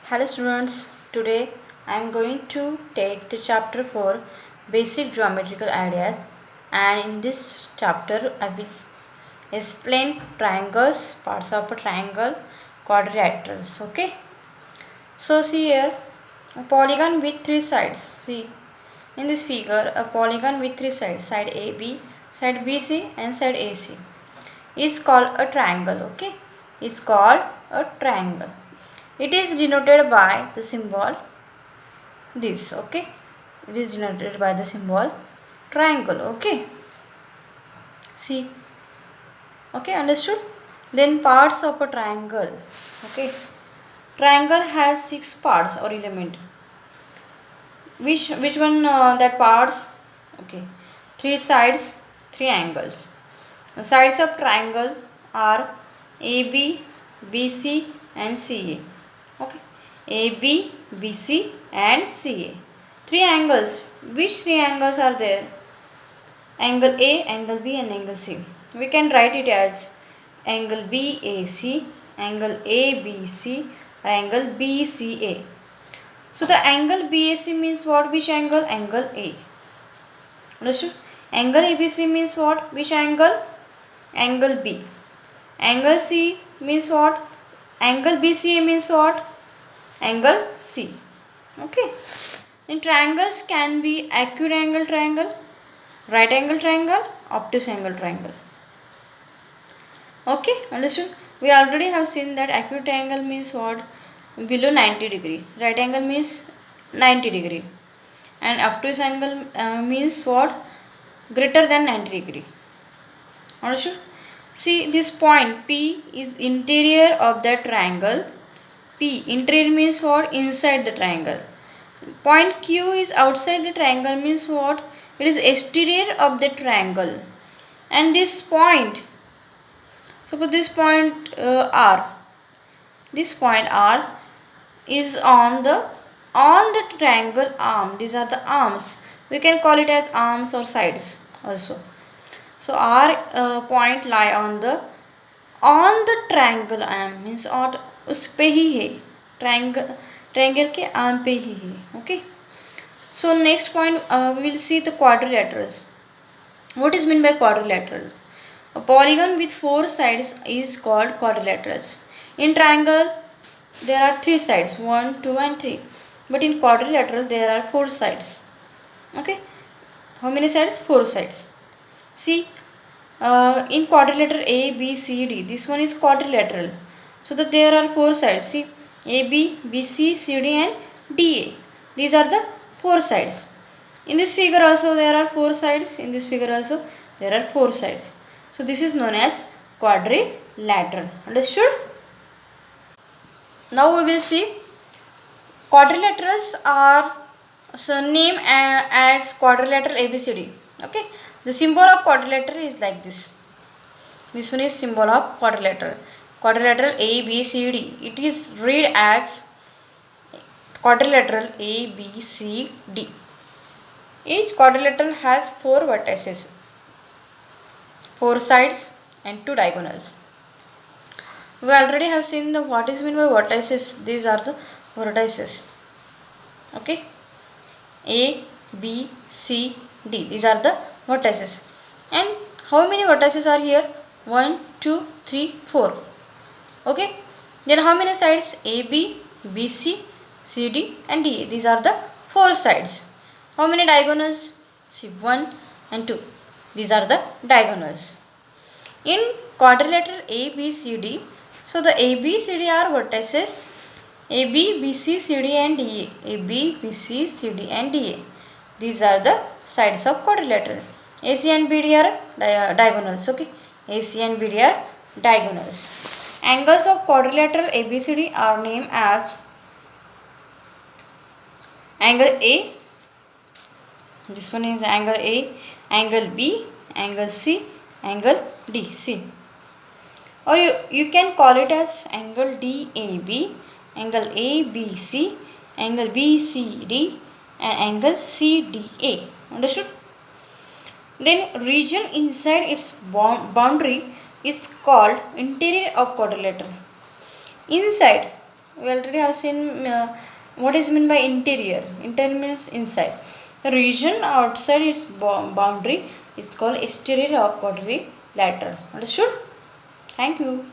Hello students, today I am going to take the chapter 4 Basic Geometrical Ideas, and in this chapter I will explain triangles, parts of a triangle, quadrilaterals. Okay, so see here a polygon with three sides. See in this figure a polygon with three sides, side AB, side BC and side AC is called a triangle. Okay, is called a triangle. It is denoted by the symbol this. Okay, it is denoted by the symbol triangle. Okay, see. Okay, understood. Then parts of a triangle. Okay, triangle has six parts or element. Which one that parts? Okay, three sides, three angles. The sides of triangle are AB, BC and CA. Okay, AB, BC and CA. Three angles. Which three angles are there? Angle A, angle B and angle C. We can write it as angle BAC, angle ABC or angle BCA. So the angle BAC means what? Which angle? Angle A. Understood? Angle ABC means what? Which angle? Angle B. Angle C means what? Angle BCA means what? Angle C. Okay. Then triangles can be acute angle triangle, right angle triangle, obtuse angle triangle. Okay, understood? We already have seen that acute angle means what? Below 90 degree. Right angle means 90 degree. And obtuse angle means what? Greater than 90 degree. Understood? See, this point P is interior of the triangle. P, interior means what? Inside the triangle. Point Q is outside the triangle means what? It is exterior of the triangle. And this point, suppose this point R, this point R is on the triangle arm. These are the arms. We can call it as arms or sides also. So R point lie on the triangle arm means और उस पे ही है, triangle के arm पे ही है. Okay. So next point we will see the quadrilaterals. What is meant by quadrilateral? A polygon with four sides is called quadrilaterals. In triangle there are three sides, 1, 2 and 3. But in quadrilateral there are four sides. Okay. How many sides? Four sides. See, in quadrilateral A, B, C, D, this one is quadrilateral. So that there are four sides. See, A, B, B, C, C, D and D, A. These are the four sides. In this figure also there are four sides. In this figure also there are four sides. So this is known as quadrilateral. Understood? Now we will see quadrilaterals are named as quadrilateral ABCD. Okay, the symbol of quadrilateral is like this. This one is symbol of quadrilateral. Quadrilateral ABCD. It is read as quadrilateral ABCD. Each quadrilateral has four vertices, four sides and two diagonals. We already have seen the what is meant by vertices. These are the vertices. Okay, A, B, C, D. These are the vertices. And how many vertices are here? 1, 2, 3, 4. Okay. Then how many sides? A, B, B, C, C, D and D. These are the four sides. How many diagonals? See, 1 and 2. These are the diagonals. In quadrilateral A, B, C, D, so the A, B, C, D are vertices. A, B, B, C, C, D and D A. A, B, B, C, C, D and D A. These are the sides of quadrilateral. AC and BD are diagonals. Okay. AC and BD are diagonals. Angles of quadrilateral ABCD are named as angle A. This one is angle A, angle B, angle C, angle D. C. Or you can call it as angle DAB, angle ABC, angle BCD and angle CDA. Understood? Then region inside its boundary is called interior of quadrilateral. Inside we already have seen what is meant by interior. Interior means inside. The region outside its boundary is called exterior or quadrilateral. Understood? Thank you.